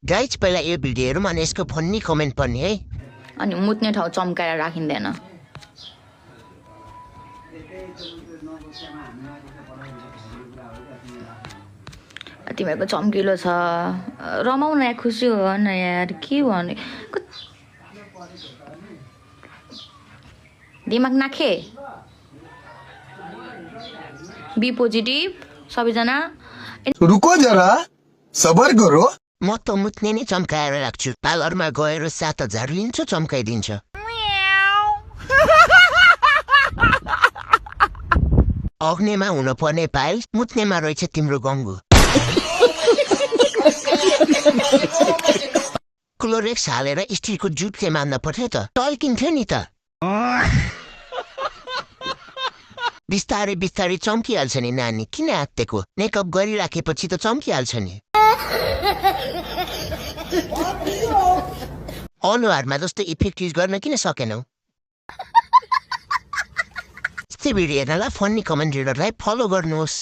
Guys पहिला यो video हेरौँ अनि यसको फन्नी कमेन्ट पनि है। अनि मुत्ने ठाउँ चम्काएर राखिँदैन। तिमीहरूको चम्किलो छ रमाउन या खुसी हो न यार के भने दिमाग नाखे बी पोजिटिभ सबैजना। रुको जरा सबर करो। म त मुत्ने नै चम्काएर राख्छु। पार्लरमा गएर 7,000 लिन्छु चम्काइदिन्छ। अग्नेमा हुनुपर्ने पाइल मुत्नेमा रहेछ तिम्रो गङ्गु। क्लोरेक्स हालेर स्टिलको जुटले मान्न पर्थ्यो त टल्किन्थ्यो नि त। बिस्तारै बिस्तारै चम्किहाल्छ नि नानी, किन आत्तेको? मेकअप गरिराखेपछि त चम्किहाल्छ नि। अनुहारमा जस्तो इफेक्ट युज गर्न किन सकेनौ? यस्तै भिडियो हेर्नलाई फन्नी कमेन्ट रिडरलाई फलो गर्नुहोस्।